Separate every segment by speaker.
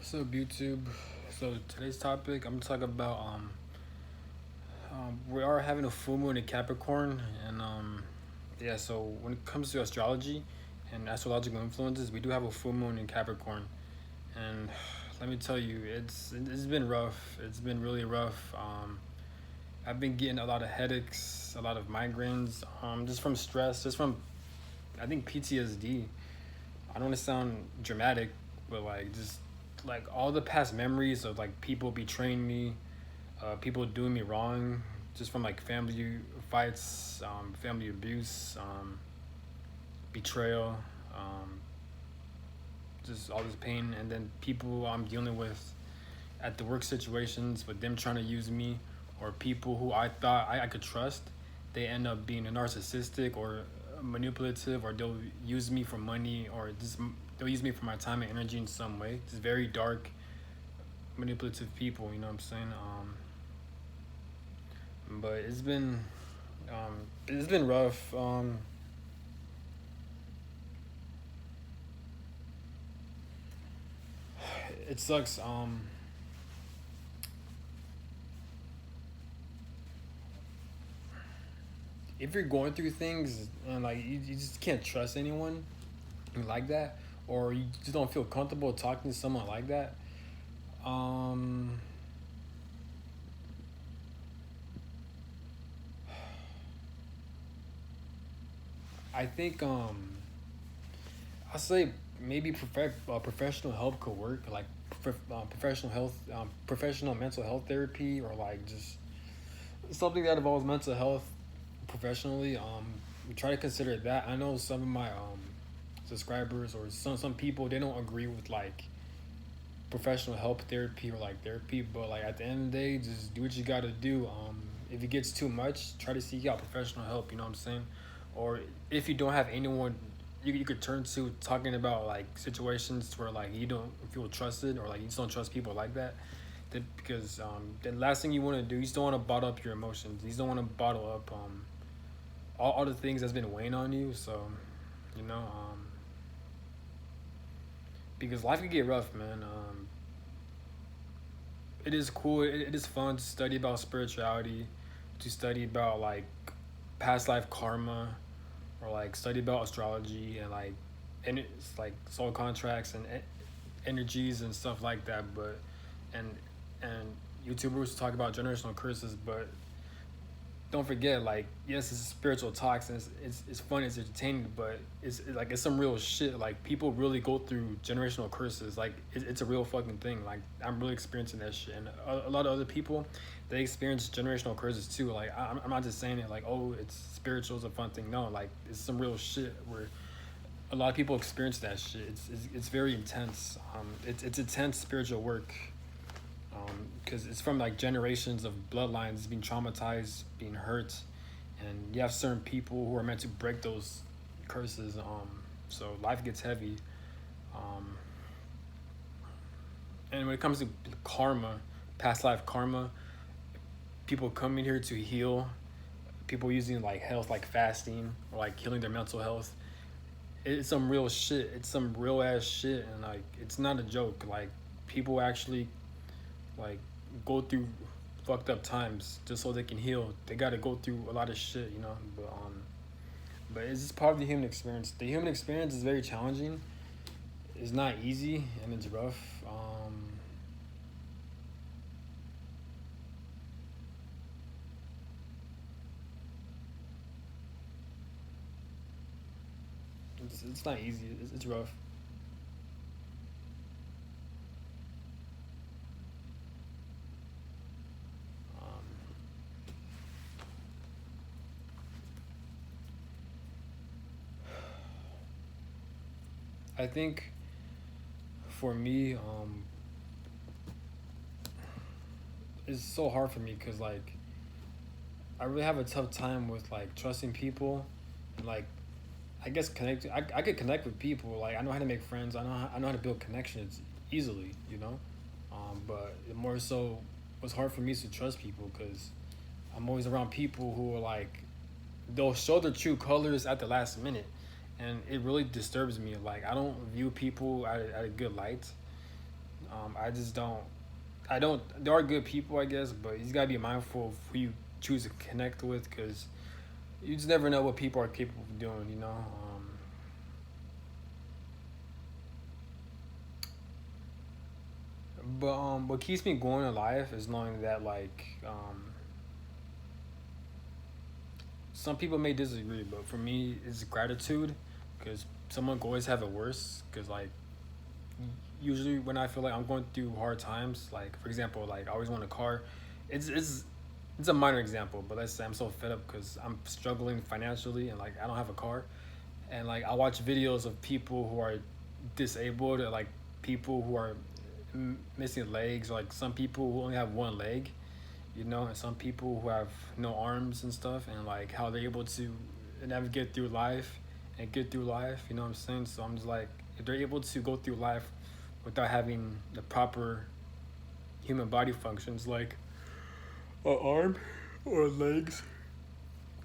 Speaker 1: So YouTube. So today's topic, I'm gonna talk about we are having a full moon in Capricorn, and yeah. So when it comes to astrology and astrological influences, we do have a full moon in Capricorn, and let me tell you, it's been rough. It's been really rough. I've been getting a lot of headaches, a lot of migraines, just from stress, just from I think PTSD. I don't want to sound dramatic, but like just like all the past memories of like people betraying me, people doing me wrong, just from like family fights, family abuse, betrayal, um, just all this pain, and then people I'm dealing with at the work situations with them trying to use me, or people who I thought I could trust, they end up being a narcissistic or manipulative, or they'll use me for money, or just they'll use me for my time and energy in some way. Just very dark, manipulative people. You know what I'm saying? But it's been rough. It sucks. If you're going through things and like you just can't trust anyone like that, or you just don't feel comfortable talking to someone like that, um, I think I'll say maybe professional help could work, like professional health, professional mental health therapy, or like just something that involves mental health professionally. Try to consider that. I know some of my subscribers or some people, they don't agree with like professional help therapy or like therapy, but like at the end of the day, just do what you gotta do. If it gets too much, try to seek out professional help. You know what I'm saying? Or if you don't have anyone you could turn to talking about like situations where like you don't feel trusted, or like you just don't trust people like that, because the last thing you want to do, you just don't want to bottle up your emotions. You just don't want to bottle up all the things that's been weighing on you. So you know, because life can get rough, man. It is cool. It is fun to study about spirituality, to study about like past life karma, or like study about astrology and like, and it's like soul contracts and energies and stuff like that. But and and YouTubers talk about generational curses, but don't forget, like, yes, it's spiritual talks, and it's fun, it's entertaining, but like it's some real shit. Like people really go through generational curses. Like it's a real fucking thing. Like I'm really experiencing that shit, and a lot of other people, they experience generational curses too. Like I'm not just saying it like, oh, it's spiritual, it's a fun thing. No, like it's some real shit where a lot of people experience that shit. It's very intense. It's intense spiritual work, because it's from like generations of bloodlines being traumatized, being hurt, and you have certain people who are meant to break those curses. So life gets heavy, um, and when it comes to karma, past life karma, people coming here to heal, people using like health, like fasting, or like healing their mental health. It's some real shit. It's some real ass shit, and like it's not a joke. Like people actually like go through fucked up times just so they can heal. They got to go through a lot of shit, you know. But it's just part of the human experience. The human experience is very challenging. It's not easy and it's rough. It's not easy. It's rough. Um, I think for me, it's so hard for me because like I really have a tough time with like trusting people, and like I guess connect. I could connect with people. Like I know how to make friends. I know how to build connections easily. You know, but more so, what's hard for me is to trust people because I'm always around people who are like they'll show their true colors at the last minute, and it really disturbs me. Like I don't view people at a good light, I just don't. I don't. There are good people, I guess, but you just gotta be mindful of who you choose to connect with, because you just never know what people are capable of doing. But what keeps me going in life is knowing that some people may disagree, but for me, it's gratitude, because someone can always have it worse. Because usually when I feel like I'm going through hard times, like for example, like I always want a car. It's a minor example, but let's say I'm so fed up because I'm struggling financially and like I don't have a car, and like I watch videos of people who are disabled, or like people who are missing legs, or like some people who only have one leg, and some people who have no arms and stuff, and like how they're able to navigate through life and get through life. You know what I'm saying? So I'm just like, if they're able to go through life without having the proper human body functions, like an arm or legs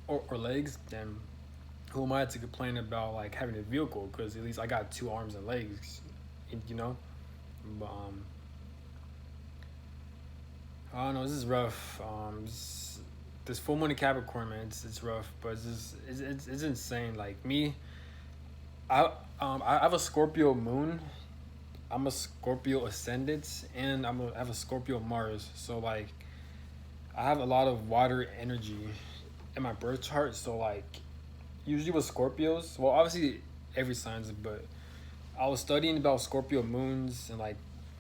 Speaker 1: or legs, then who am I to complain about like having a vehicle? Because at least I got two arms and legs, you know. But I don't know. This is rough. This full moon in Capricorn, man. It's rough, but it's insane. Like me, I have a Scorpio moon. I'm a Scorpio ascendant, and I have a Scorpio Mars. So like, I have a lot of water energy in my birth chart. So like, usually with Scorpios, well, obviously every sign's, but I was studying about Scorpio moons, and like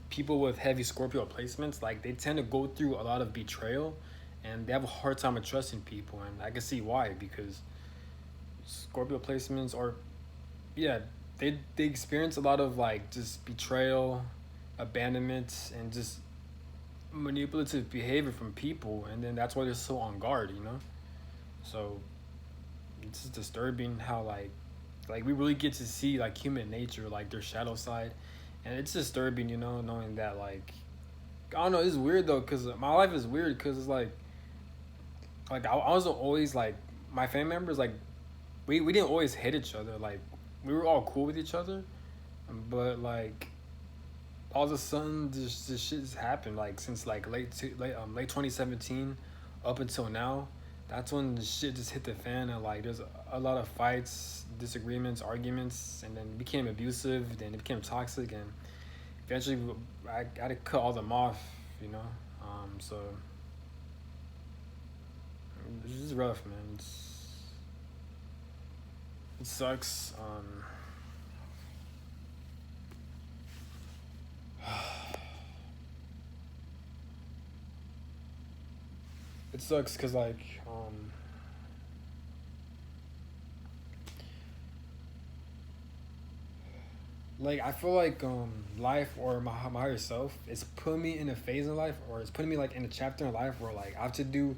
Speaker 1: people with heavy Scorpio placements, like they tend to go through a lot of betrayal, and they have a hard time of trusting people, and I can see why, because Scorpio placements are, yeah, they experience a lot of like just betrayal, abandonment, and just manipulative behavior from people, and then that's why they're so on guard. So it's just disturbing how like we really get to see like human nature, like their shadow side, and it's disturbing, knowing that like I don't know. It's weird though, cause my life is weird, cause it's like I wasn't always like my family members, like we didn't always hate each other, like we were all cool with each other, but like all of a sudden this shit has happened, like since like late 2017 up until now. That's when the shit just hit the fan, and like there's a lot of fights, disagreements, arguments, and then it became abusive, then it became toxic, and eventually I had to cut all them off, you know. So it's just rough, man. It sucks. It sucks because like I feel like life, or my higher self, is putting me in a phase in life, or it's putting me like in a chapter in life where like I have to do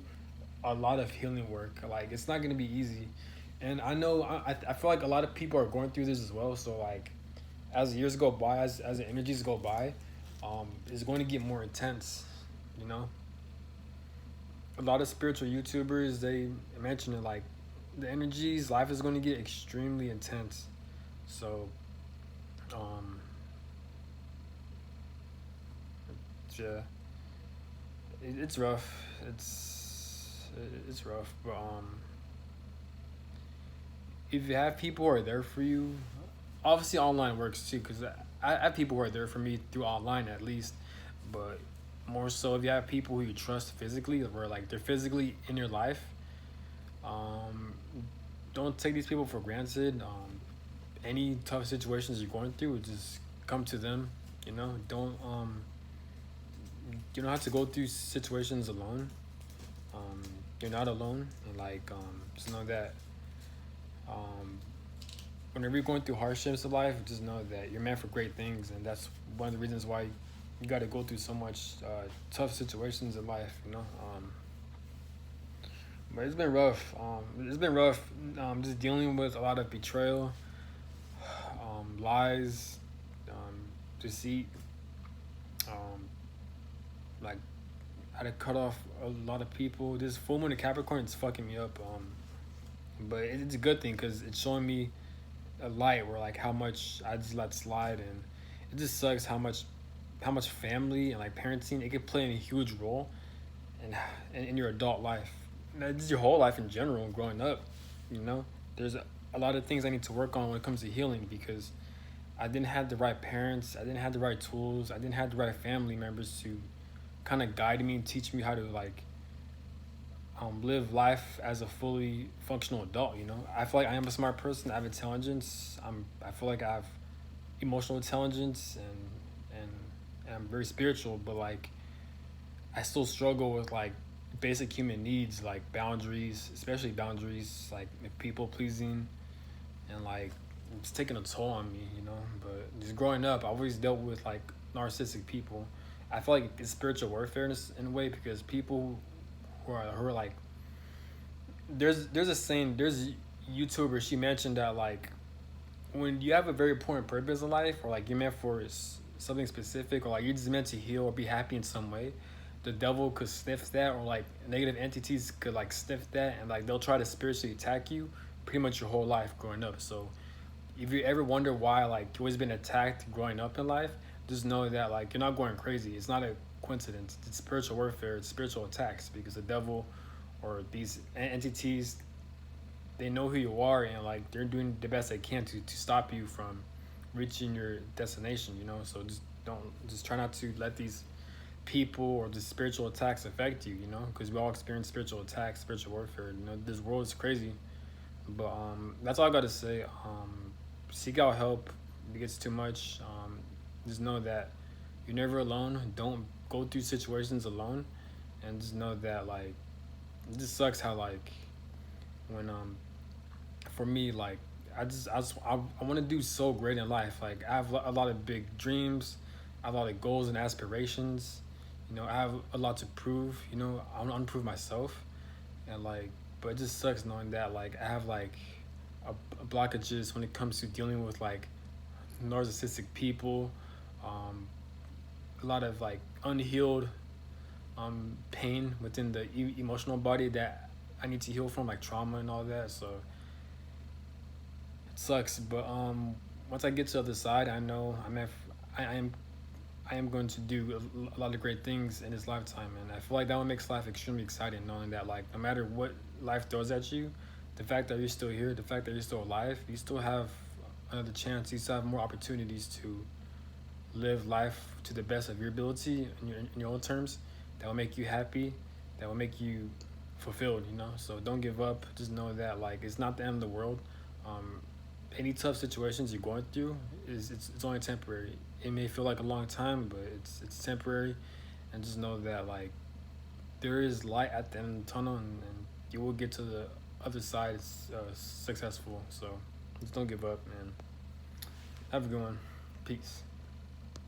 Speaker 1: a lot of healing work. Like it's not gonna be easy, and I know I feel like a lot of people are going through this as well. So like as years go by, as the energies go by, it's going to get more intense. You know, a lot of spiritual YouTubers, they mention it, like the energies, life is going to get extremely intense. So um yeah, it's rough. It's rough, but if you have people who are there for you, obviously online works too, because I have people who are there for me through online at least, but more so if you have people who you trust physically, where like they're physically in your life, um don't take these people for granted. Any tough situations you're going through, just come to them. Don't you don't have to go through situations alone. um you're not alone, and like just know that um whenever you're going through hardships of life, just know that you're meant for great things, and that's one of the reasons why you got to go through so much tough situations in life. But it's been rough. It's been rough. Just dealing with a lot of betrayal, lies, um, deceit. Um, like I had to cut off a lot of people. This full moon in Capricorn is fucking me up. But it's a good thing because it's showing me a light where like how much I just let slide, and it just sucks how much family and like parenting it could play a huge role in your adult life. This is your whole life in general. Growing up, you know, there's a lot of things I need to work on when it comes to healing because I didn't have the right parents, I didn't have the right tools, I didn't have the right family members to kind of guide me and teach me how to like live life as a fully functional adult. You know, I feel like I am a smart person. I have intelligence. I feel like I have emotional intelligence and I'm very spiritual. But like, I still struggle with like basic human needs, like boundaries, especially boundaries, like people pleasing, and like it's taking a toll on me. You know, but just growing up, I always dealt with like narcissistic people. I feel like it's spiritual warfare in a way because people who are like there's a saying there's a YouTuber she mentioned that like when you have a very important purpose in life or like you're meant for something specific or like you're just meant to heal or be happy in some way, the devil could sniff that or like negative entities could like sniff that and like they'll try to spiritually attack you pretty much your whole life growing up. So if you ever wonder why like you've always been attacked growing up in life, just know that like you're not going crazy. It's not a coincidence. It's spiritual warfare. It's spiritual attacks because the devil or these entities they know who you are and like they're doing the best they can to stop you from reaching your destination. You know, so just try not to let these people or the spiritual attacks affect you. You know, because we all experience spiritual attacks, spiritual warfare. You know, this world is crazy. But that's all I got to say. Seek out help if it gets too much. Just know that you're never alone. Don't go through situations alone, and just know that like it just sucks how like when for me like I want to do so great in life. Like I have a lot of big dreams, I have a lot of goals and aspirations. You know, I have a lot to prove. You know, I want to prove myself, and like, but it just sucks knowing that like I have like a blockages when it comes to dealing with like narcissistic people, um, a lot of like unhealed pain within the emotional body that I need to heal from, like trauma and all that. So it sucks, but once I get to the other side, I know I am I am going to do a lot of great things in this lifetime, and I feel like that what makes life extremely exciting, knowing that like no matter what life throws at you, the fact that you're still here, the fact that you're still alive, you still have another chance. You still have more opportunities to live life to the best of your ability in your own terms. That will make you happy. That will make you fulfilled. You know, so don't give up. Just know that like it's not the end of the world. Um, any tough situations you're going through is it's only temporary. It may feel like a long time, but it's temporary, and just know that like there is light at the end of the tunnel, and you will get to the other side successful. So just don't give up, man. Have a good one. Peace.